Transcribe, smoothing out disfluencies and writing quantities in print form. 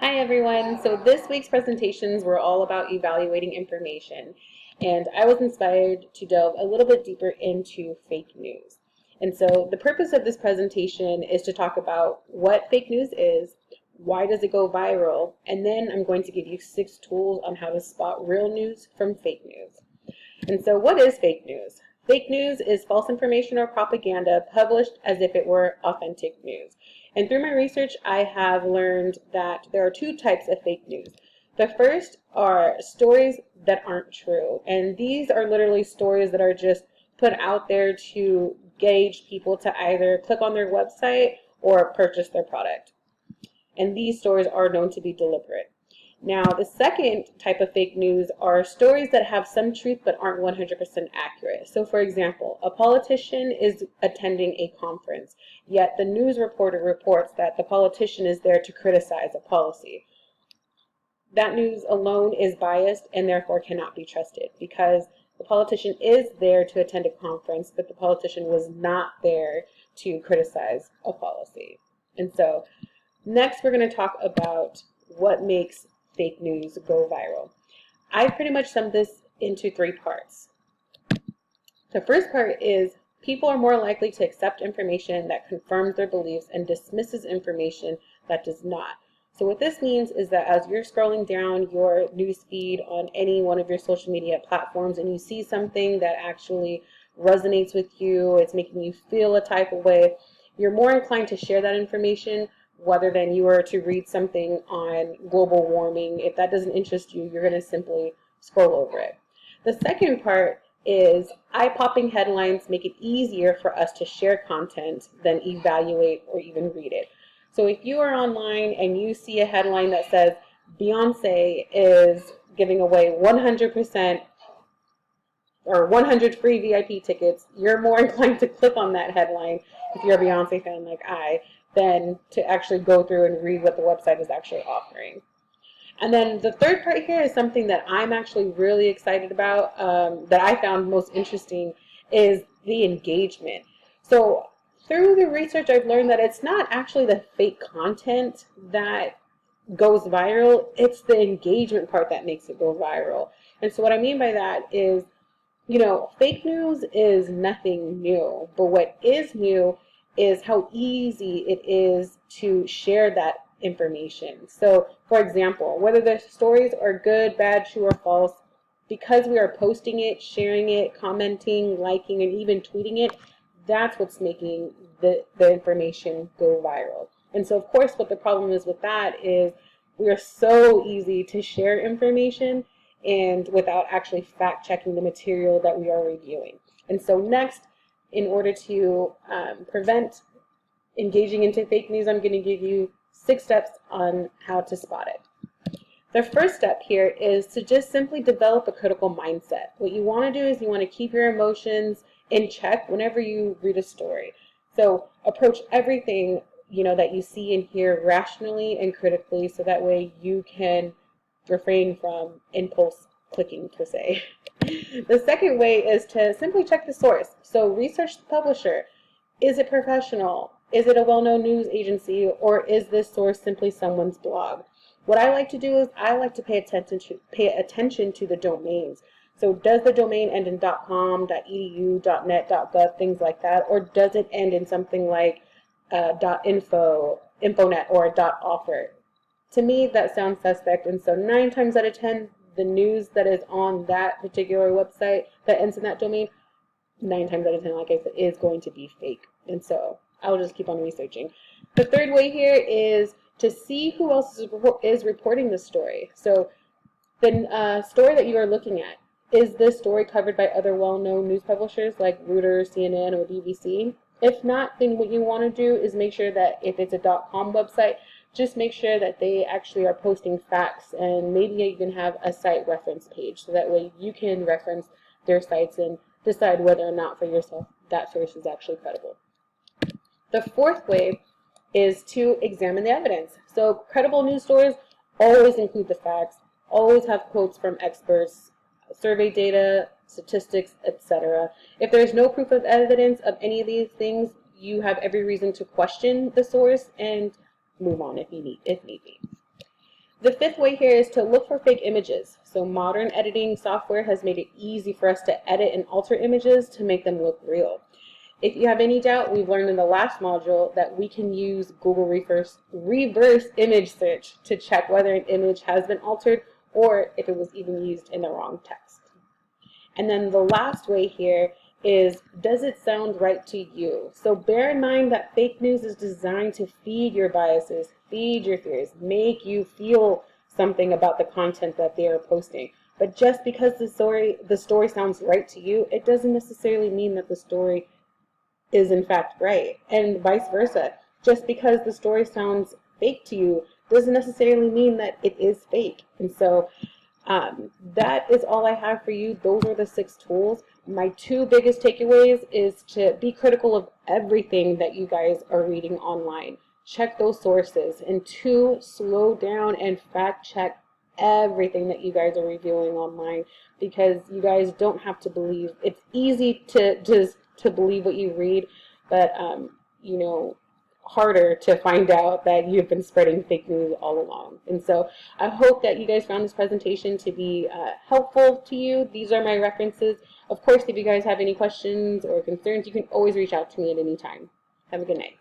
Hi everyone. So this week's presentations were all about evaluating information, and I was inspired to delve a little bit deeper into fake news. And so the purpose of this presentation is to talk about what fake news is, why does it go viral, and then I'm going to give you 6 tools on how to spot real news from fake news. And so what is fake news? Fake news is false information or propaganda published as if it were authentic news. And through my research, I have learned that there are 2 types of fake news. The first are stories that aren't true. And these are literally stories that are just put out there to gauge people to either click on their website or purchase their product. And these stories are known to be deliberate. Now, the second type of fake news are stories that have some truth but aren't 100% accurate. So, for example, a politician is attending a conference, yet the news reporter reports that the politician is there to criticize a policy. That news alone is biased and therefore cannot be trusted because the politician is there to attend a conference, but the politician was not there to criticize a policy. And so, next we're going to talk about what makes fake news go viral. I pretty much summed this into 3 parts. The first part is people are more likely to accept information that confirms their beliefs and dismisses information that does not. So what this means is that as you're scrolling down your news feed on any one of your social media platforms and you see something that actually resonates with you, it's making you feel a type of way, you're more inclined to share that information rather than you were to read something on global warming. If that doesn't interest you, you're going to simply scroll over it. The second part is eye-popping headlines make it easier for us to share content than evaluate or even read it. So if you are online and you see a headline that says Beyonce is giving away 100% or 100 free VIP tickets, you're more inclined to click on that headline if you're a Beyonce fan like I, than to actually go through and read what the website is actually offering. And then the third part here is something that I'm actually really excited about, that I found most interesting, is the engagement. So through the research, I've learned that it's not actually the fake content that goes viral, it's the engagement part that makes it go viral. And so what I mean by that is, fake news is nothing new, but what is new is how easy it is to share that information. So, for example, whether the stories are good, bad, true, or false, because we are posting it, sharing it, commenting, liking, and even tweeting it, that's what's making the information go viral. And so, of course, what the problem is with that is we are so easy to share information and without actually fact-checking the material that we are reviewing. And so next, in order to prevent engaging into fake news, I'm going to give you 6 steps on how to spot it. The first step here is to just simply develop a critical mindset. What you want to do is you want to keep your emotions in check whenever you read a story. So approach everything that you see and hear rationally and critically, so that way you can refrain from impulse clicking, per se. The second way is to simply check the source. So research the publisher. Is it professional? Is it a well-known news agency? Or is this source simply someone's blog? What I like to do is I like to pay attention to the domains. So does the domain end in .com, .edu, .net, .gov, things like that? Or does it end in something like .info, .infonet, or .offer? To me, that sounds suspect, and so 9 times out of 10, the news that is on that particular website that ends in that domain, 9 times out of 10, like I said, is going to be fake. And so I'll just keep on researching. The third way here is to see who else is reporting the story. So the story that you are looking at, is this story covered by other well-known news publishers like Reuters, CNN, or BBC? If not, then what you want to do is make sure that if it's a .com website, just make sure that they actually are posting facts, and maybe you can have a site reference page, so that way you can reference their sites and decide whether or not for yourself that source is actually credible. The fourth way is to examine the evidence. So credible news stories always include the facts, always have quotes from experts, survey data, statistics, etc. If there is no proof of evidence of any of these things, you have every reason to question the source and move on if need be. The fifth way here is to look for fake images. So modern editing software has made it easy for us to edit and alter images to make them look real. If you have any doubt, we've learned in the last module that we can use Google reverse image search to check whether an image has been altered or if it was even used in the wrong text. And then the last way here is, does it sound right to you? So bear in mind that fake news is designed to feed your biases, feed your fears, make you feel something about the content that they are posting. But just because the story sounds right to you, it doesn't necessarily mean that the story is in fact right, and vice versa. Just because the story sounds fake to you doesn't necessarily mean that it is fake. And so that is all I have for you. Those are the 6 tools. My 2 biggest takeaways is to be critical of everything that you guys are reading online. Check those sources. And 2, slow down and fact check everything that you guys are reviewing online, because you guys don't have to believe. It's easy to just to believe what you read, but you know, harder to find out that you've been spreading fake news all along. And so I hope that you guys found this presentation to be helpful to you. These are my references. Of course, if you guys have any questions or concerns, you can always reach out to me at any time. Have a good night.